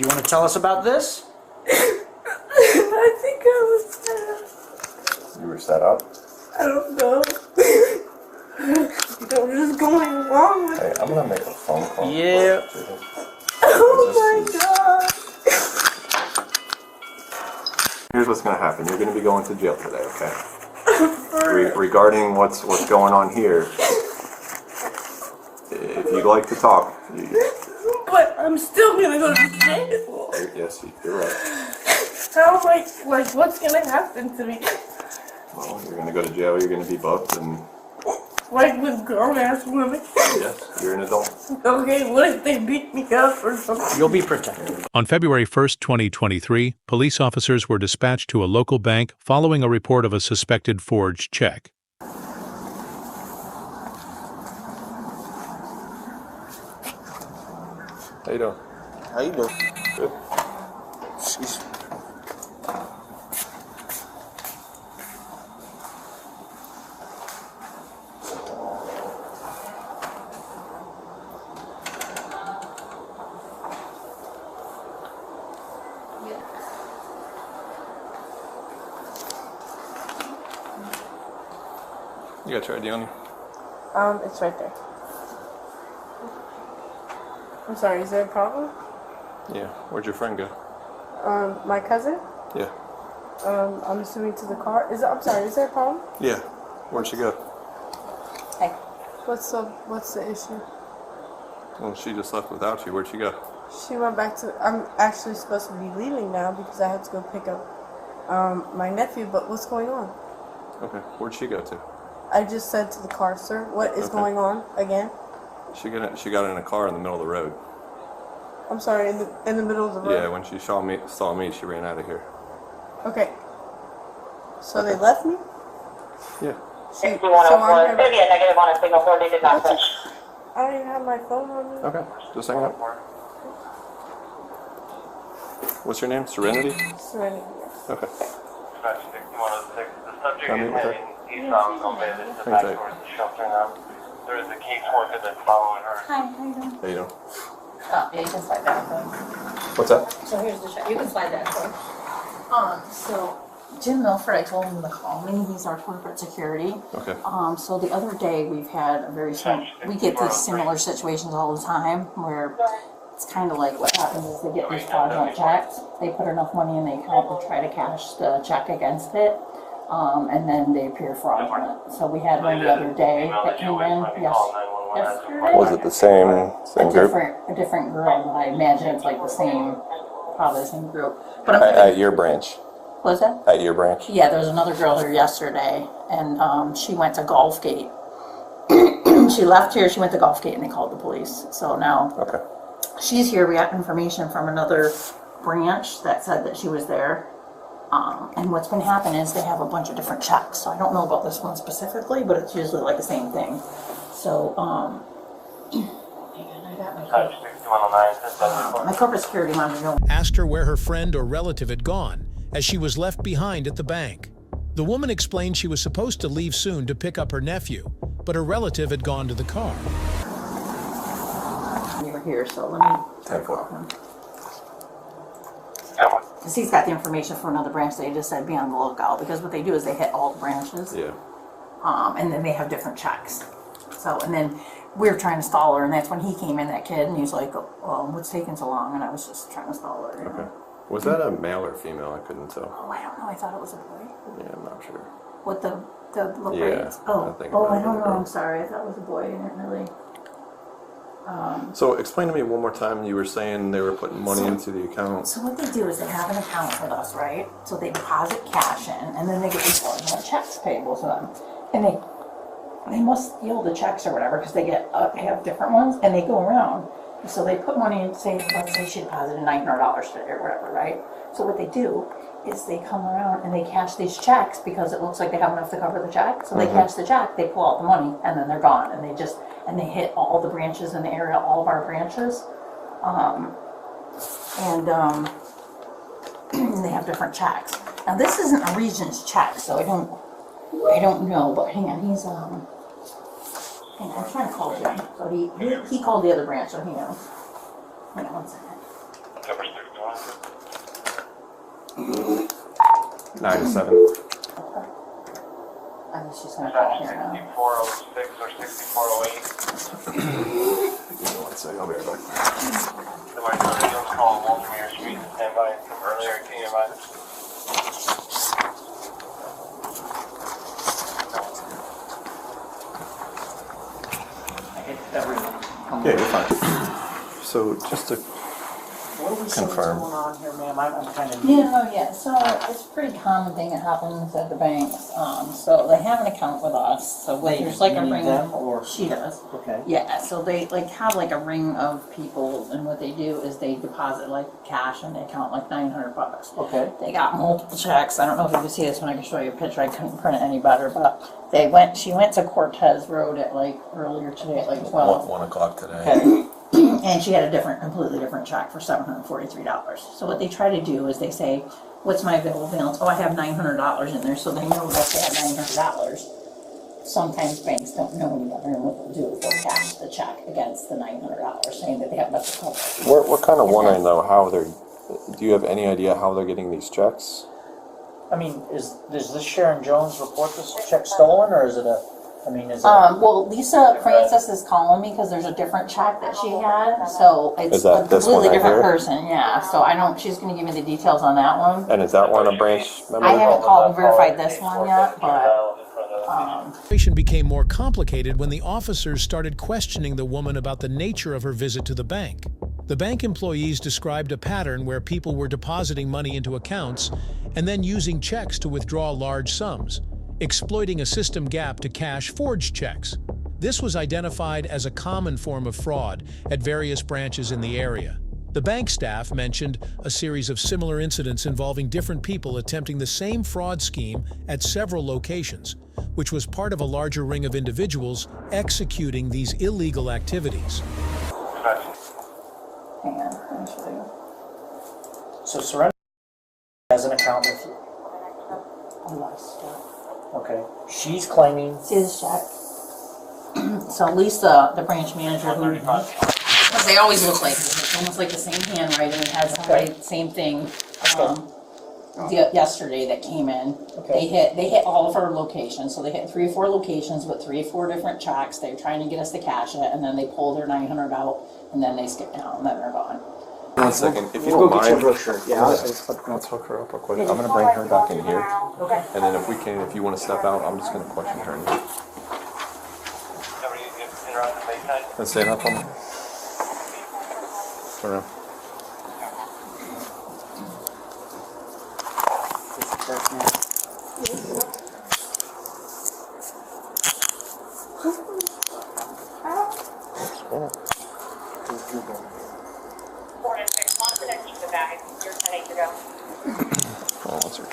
you want to tell us about this? I think I was set. You were set up? I don't know. What is going wrong with Hey, I'm gonna make a phone call. Yeah. Oh my god. Here's what's gonna happen. You're gonna be going to jail today, okay? Regarding what's going on here, if you'd like to talk. But I'm still gonna go to jail. Yes, you're right. How am I, like, what's gonna happen to me? Well, you're gonna go to jail. You're gonna be booked, and Like with grown-ass women? yes, you're an adult. Okay, what if they beat me up or something? You'll be protected. On February 1st, 2023, police officers were dispatched to a local bank following a report of a suspected forged check. How you doing? How you doing? Good. Sheesh. You got your ID on you? It's right there. I'm sorry, is there a problem? Yeah. Where'd your friend go? My cousin? Yeah. I'm assuming to the car. I'm sorry, is there a problem? Yeah. Where'd she go? Hey. What's the issue? Well, she just left without you. Where'd she go? She went back to, I'm actually supposed to be leaving now because I had to go pick up, my nephew, but what's going on? Okay. Where'd she go to? I just said to the car, sir, what is Okay. going on again? She got in a car in the middle of the road. I'm sorry, in the middle of the road? Yeah, when she saw me, she ran out of here. Okay. So they left me? Yeah. So I'm 6104, here- it's going to be a negative on a signal 4, they did not touch. I don't even have my phone on me. Okay. Just hang up. What's your name? Serenity? Serenity, yes. Okay. Dispatch 6106. The subject Come is in with her. heading eastbound on Bay. This is back towards the shelter now. There is a caseworker that's following her. Hi, how you doing? How you doing? Oh, yeah, you can slide that phone. What's that? So here's the check. You can slide that phone. So Jim Milford, I told him to call me. He's our corporate security. Okay. So the other day we've had a very we get these similar situations all the time where it's kind of like what happens is they get these fraudulent checks. They put enough money in the account to try to cash the check against it. And then they appear fraudulent. So we had one the other day that came in yesterday. Was it the same group? A different girl, but I imagine it's like the same, probably the same group. But I'm At your branch. what was that? At your branch. Yeah, there was another girl here yesterday, and she went to Gulfgate. She left here, she went to Gulfgate, and they called the police. So now Okay. she's here. We got information from another branch that said that she was there. And what's been happening is they have a bunch of different checks. So I don't know about this one specifically, but it's usually like the same thing. So, hang on, I got Dispatch 6109. This is my corporate security manager. Asked her where her friend or relative had gone, as she was left behind at the bank. The woman explained she was supposed to leave soon to pick up her nephew, but her relative had gone to the car. You were here, so let me take off him. Because he's got the information for another branch. They just said be on the lookout, because what they do is they hit all the branches. Yeah. And then they have different checks. So, and then we were trying to stall her, and that's when he came in, that kid, and he's like, oh, what's taking so long? And I was just trying to stall her. You know? Okay. Was that a male or female? I couldn't tell. Oh, I don't know. I thought it was a boy. Yeah, I'm not sure. What the little Yeah, braids? I Oh, think it oh, might I have don't been a know. girl. I'm sorry. I thought it was a boy. I didn't really. So explain to me one more time. You were saying they were putting money into the account. So what they do is they have an account with us, right? So they deposit cash in, and then they get these fraudulent checks payable to them, and they must steal the checks or whatever, because they have different ones, and they go around. So they put money in, say, let's say she deposited $900 today or whatever, right? So what they do is they come around and they cash these checks because it looks like they have enough to cover the check. So they cash the check, they pull out the money, and then they're gone. And they hit all the branches in the area, all of our branches. And they have different checks. Now this isn't a Regions check, so I don't know, but hang on, he's hang on, I'm trying to call Jim. So he called the other branch, so he knows. Hang on one second. Number 6109. 9 to 7. I think she's gonna call here now. 6406 or 6408. Give me 1 second, I'll be right back. Somebody don't call Walter Street and stand by from earlier. Can you mind? Yeah, you're fine. So just to What are we saying is confirm. going on here, ma'am? I'm kind of. Yeah, so it's a pretty common thing that happens at the banks. So they have an account with us, so there's like a You need ring. them, or? She does. Okay. Yeah, so they like have like a ring of people, and what they do is they deposit like cash in the account, like $900. Okay. They got multiple checks. I don't know if you can see this when I can show you a picture. I couldn't print it any better, but she went to Cortez Road at like earlier today at like 12. 1 o'clock today. Okay. And she had a completely different check for $743. So what they try to do is they say, what's my available balance? Oh, I have $900 in there, so they know that they have $900. Sometimes banks don't know any better, and what they'll do is they'll cash the check against the $900, saying that they have enough to cover. We're kind of wondering though how they're. Do you have any idea how they're getting these checks? I mean, does this Sharon Jones report this check stolen, or is it a? I mean, is it? Well, Lisa Francis is calling me because there's a different check that she had, so it's Is that a this one completely right different here? person, yeah. So I don't, she's gonna give me the details on that one. And is that one a branch member? I haven't called and verified this one yet, but, The situation became more complicated when the officers started questioning the woman about the nature of her visit to the bank. The bank employees described a pattern where people were depositing money into accounts and then using checks to withdraw large sums, exploiting a system gap to cash forged checks. This was identified as a common form of fraud at various branches in the area. The bank staff mentioned a series of similar incidents involving different people attempting the same fraud scheme at several locations, which was part of a larger ring of individuals executing these illegal activities. hang on, let me show you. So Surrender has an account with you. I lost it. Okay. She's claiming. See this check? So Lisa, the branch manager, because they always look like this, it's almost like the same handwriting, it has the same thing. Yesterday that came in, Okay. they hit all of her locations, so they hit 3 or 4 locations with 3 or 4 different checks. They're trying to get us to cash it, and then they pull their $900 out, and then they skip town, and then they're gone. 1 second, if you We'll don't go get you a mind. brochure. Yeah. Let's hook her up real quick. I'm gonna bring her back in here, and then if you want to step out, I'm just gonna question her. Let's stand up on me. Turn around. Oh, what's her?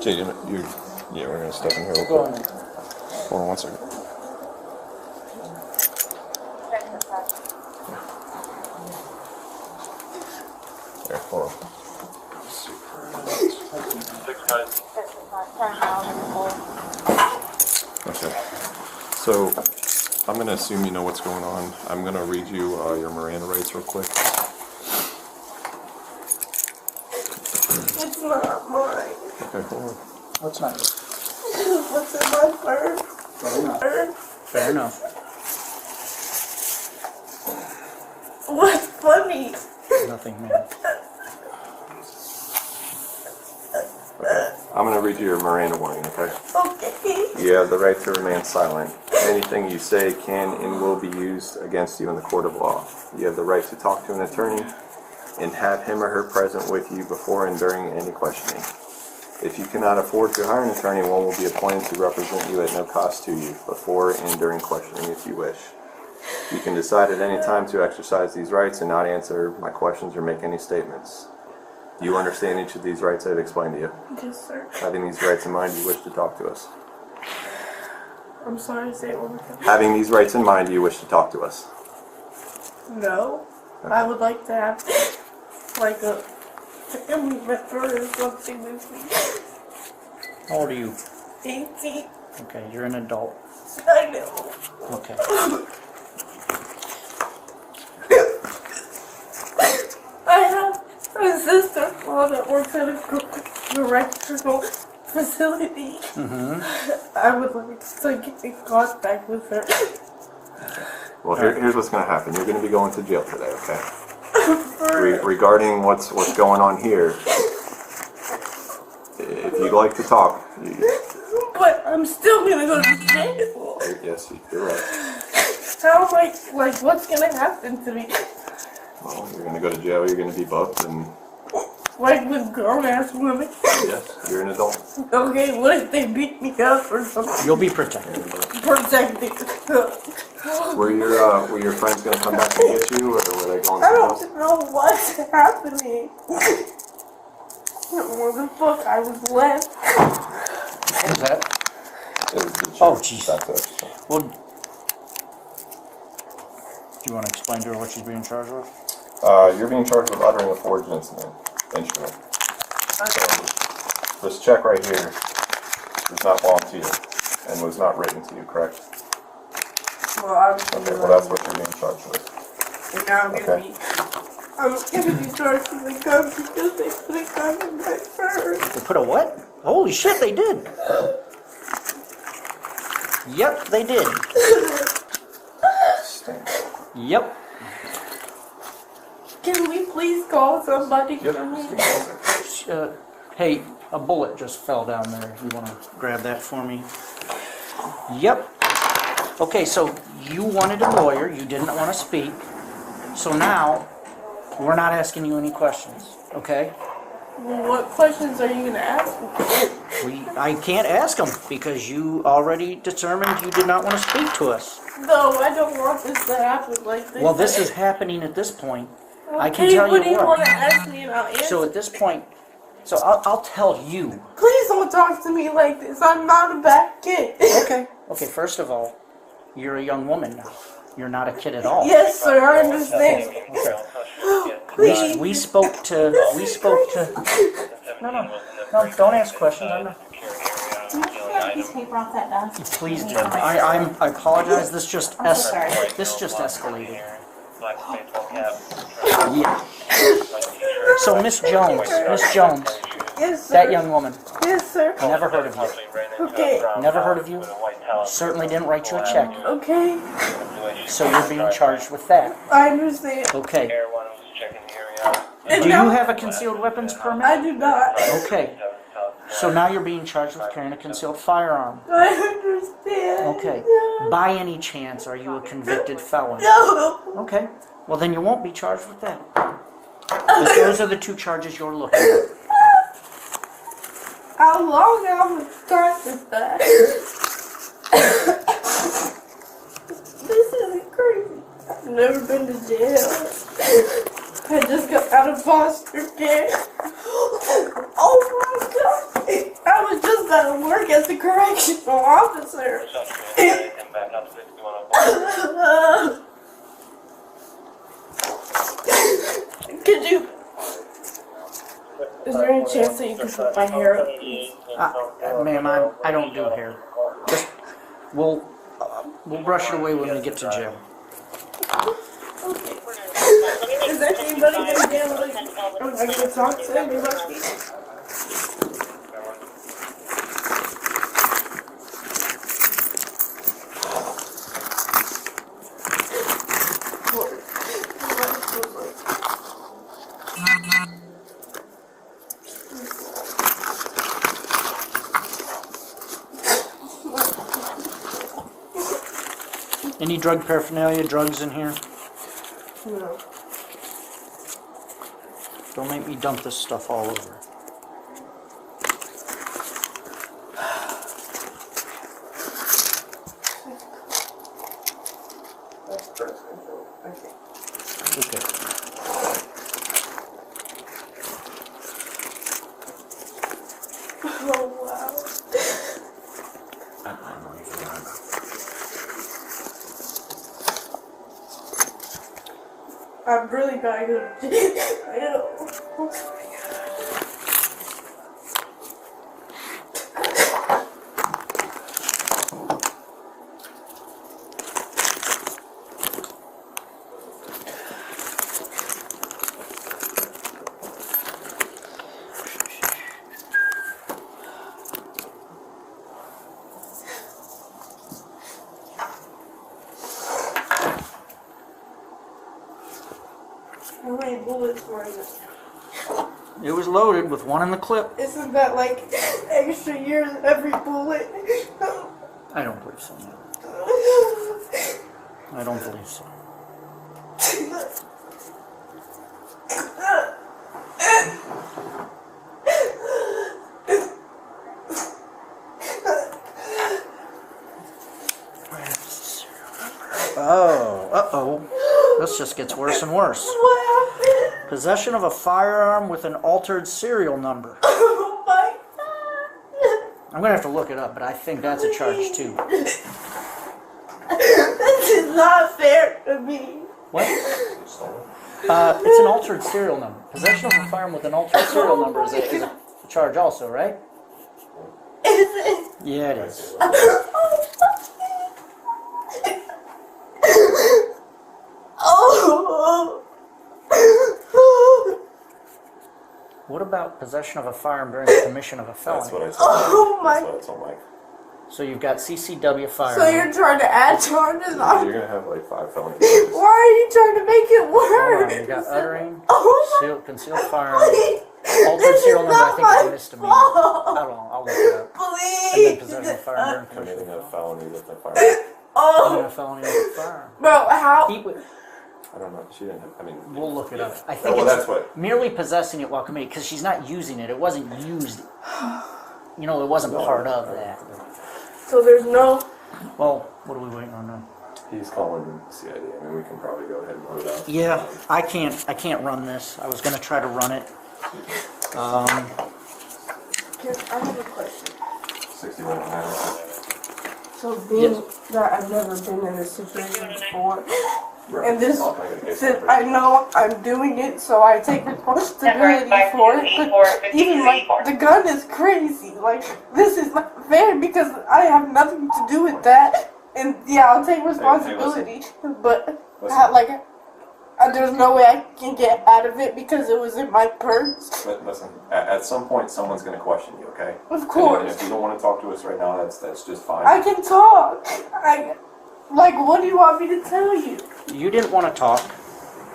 Jay, yeah, we're gonna step in here real Go quick. on. Hold on 1 second. There, hold on. Okay. So, I'm gonna assume you know what's going on. I'm gonna read you your Miranda rights real quick. It's not mine. Okay, hold on. What's not yours? What's in my purse? Fair enough. Fair enough. What's funny? Nothing, man. I'm gonna read you your Miranda warning, okay? Okay. You have the right to remain silent. Anything you say can and will be used against you in the court of law. You have the right to talk to an attorney and have him or her present with you before and during any questioning. If you cannot afford to hire an attorney, one will be appointed to represent you at no cost to you before and during questioning if you wish. You can decide at any time to exercise these rights and not answer my questions or make any statements. Do you understand each of these rights I've explained to you? Yes, sir. Having these rights in mind, you wish to talk to us. I'm sorry, say it one more time. Having these rights in mind, you wish to talk to us. No. I would like to have, like, a family member or something with me. How old are you? 18. Okay, you're an adult. I know. Okay. I have a sister-in-law that works at a correctional facility. I would like to get in contact with her. Well, here's what's going to happen. You're going to be going to jail today, okay? Regarding what's going on here, if you'd like to talk, But I'm still gonna go to jail. yes, you're right. How am I, like, what's gonna happen to me? Well, you're going to go to jail. You're going to be booked, and Like with grown-ass women? yes, you're an adult. Okay, what if they beat me up or something? You'll be protected. Protected. Were your friends going to come back and get you, or were they going I somewhere else? don't know what's happening. Where the fuck I was left. What is that? It was the Oh, chief jeez. back there. Well, do you want to explain to her what she's being charged with? You're being charged with uttering a forged instrument. This check right here does not belong to you and was not written to you, correct? Well, I'm Okay, well that's what you're being charged with. And now I'm Okay. gonna be charged with a gun because they put a gun in my purse. They put a what? Holy shit, they did. Yep, they did. Stink. Yep. Can we please call somebody Yep. for me? Hey, a bullet just fell down there. You want to grab that for me? Yep. Okay, so you wanted a lawyer. You didn't want to speak. So now, we're not asking you any questions, okay? Well, what questions are you gonna ask me? I can't ask them because you already determined you did not want to speak to us. No, I don't want this to happen like this. Well, this is happening at this point. I can Okay, tell what do you you want what. to ask me and I'll answer? So at this point, so I'll tell you. Please don't talk to me like this. I'm not a bad kid. Okay. Okay, first of all, you're a young woman now. You're not a kid at all. Yes, sir, I understand. Please. We spoke to, no, don't ask questions. I'm not, Can you get a piece of paper off that desk? please do. I apologize. This just I'm so sorry. escalated. Black baseball cap. Yeah. So Miss Jones, Yes, sir. that young woman, Yes, sir. never heard of you. Okay. Never heard of you. Certainly didn't write you a check. Okay. So you're being charged with that. I understand. Okay. Everyone was checking the area. And Do you now- have a concealed weapons I permit? do not. Okay. So now you're being charged with carrying a concealed firearm. I understand. Okay. By any chance, are you a convicted felon? No. Okay. Well, then you won't be charged with that. But those are the two charges you're looking at. How long have I started that? This is crazy. I've never been to jail. I just got out of foster care. Oh my god. I was just out of work as a correctional officer. Could you... Is there any chance that you could put my hair up, please? Ma'am, I don't do hair. Just, we'll brush it away when we get to jail. Okay. Is there anybody gonna be able to... I can talk to anybody? Any drug paraphernalia, drugs in here? No. Don't make me dump this stuff all over. Okay. Oh wow. I'm really bad at jail. Oh my It was loaded with one in the clip. Isn't that like extra years every bullet? I don't believe so. No. I don't believe so. Oh, uh-oh. This just gets worse and worse. What happened? Possession of a firearm with an altered serial number. Oh my god. I'm going to have to look it up, but I think that's a charge too. This is not fair to me. What? It's an altered serial number. Possession of a firearm with an altered serial number is a charge also, right? Is it? Yeah, it is. Oh. What about possession of a firearm during the commission of a felony? That's what I told Oh Mike. my. That's what I told Mike. So you've got CCW So firearm. you're trying to add charges on? You're gonna have like 5 felony charges. Why are you trying to make it Hold worse? on, you got uttering, Oh concealed firearm, please. altered This serial is number, I not think it's a my misdemeanor. fault. I don't know, I'll look it up. Please. And then possession of a firearm during Committing commission a of felony with a firearm. Oh, a felony with a firearm. bro, how? I don't know. She didn't have. I mean, We'll look it up. I think well, it's that's what. merely possessing it while committing, because she's not using it. It wasn't used. You know, it wasn't part of that. So there's no. Well, what are we waiting on now? He's calling CID. I mean, we can probably go ahead and put it out. Yeah, I can't run this. I was gonna try to run it. I have a question. 61 on that. So being that I've never been in this situation before, and this, since I know I'm doing it, so I take responsibility for it. But even like the gun is crazy. Like this is not fair because I have nothing to do with that. And yeah, I'll take responsibility, but there's no way I can get out of it because it was in my purse. But listen, at some point, someone's going to question you, okay? Of course. And if you don't want to talk to us right now, that's just fine. I can talk. What do you want me to tell you? You didn't want to talk.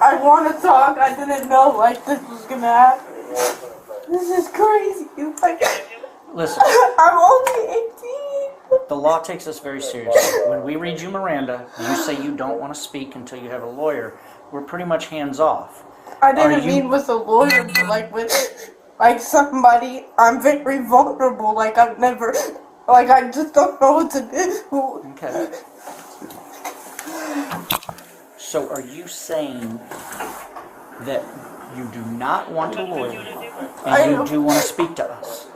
I want to talk. I didn't know this was gonna happen. This is crazy. Listen, I'm only 18. the law takes us very seriously. When we read you Miranda, you say you don't want to speak until you have a lawyer. We're pretty much hands off. I didn't Are you- mean with a lawyer, but with somebody. I'm very vulnerable. I've never. I just don't know what to do. Okay. So are you saying that you do not want a lawyer and you do want to speak to us?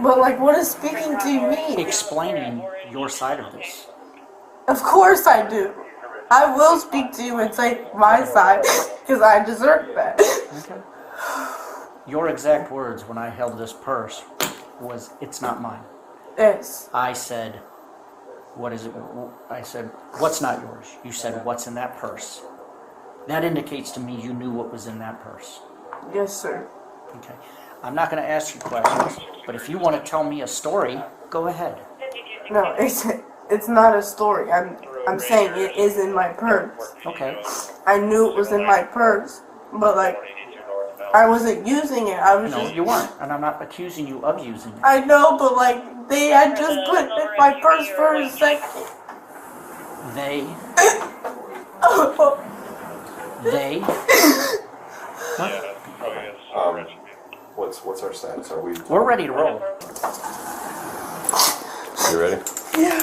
But what is speaking to me? Explaining your side of this. Of course I do. I will speak to you and say my side because I deserve that. Okay. Your exact words when I held this purse was, "It's not mine." Yes. I said, "What is it?" I said, "What's not yours?" You said, "What's in that purse?" That indicates to me you knew what was in that purse. Yes, sir. Okay. I'm not going to ask you questions, but if you want to tell me a story, go ahead. No, it's not a story. I'm saying it is in my purse. Okay. I knew it was in my purse, but I wasn't using it. I was No, just. you weren't, and I'm not accusing you of using it. I know, but they had just put it in my purse for a second. They. They. What's our status? Are we? We're ready to roll. You ready? Yeah.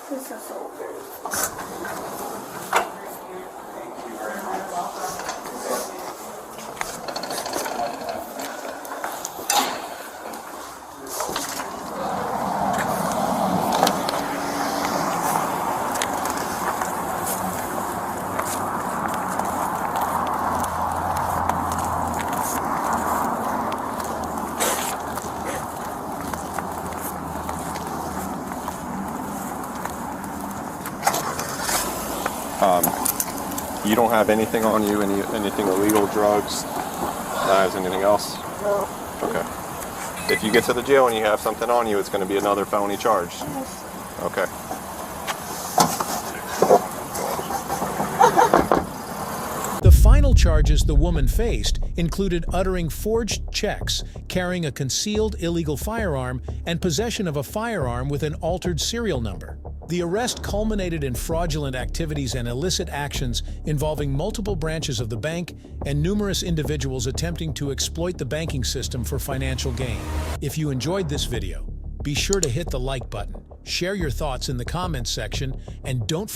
This is so weird. You don't have anything on you, anything illegal, drugs, knives, anything else? No. Okay. If you get to the jail and you have something on you, it's going to be another felony charge. Okay. final charges the woman faced included uttering forged checks, carrying a concealed illegal firearm, and possession of a firearm with an altered serial number. The arrest culminated in fraudulent activities and illicit actions involving multiple branches of the bank and numerous individuals attempting to exploit the banking system for financial gain. If you enjoyed this video, be sure to hit the like button, share your thoughts in the comments section, and don't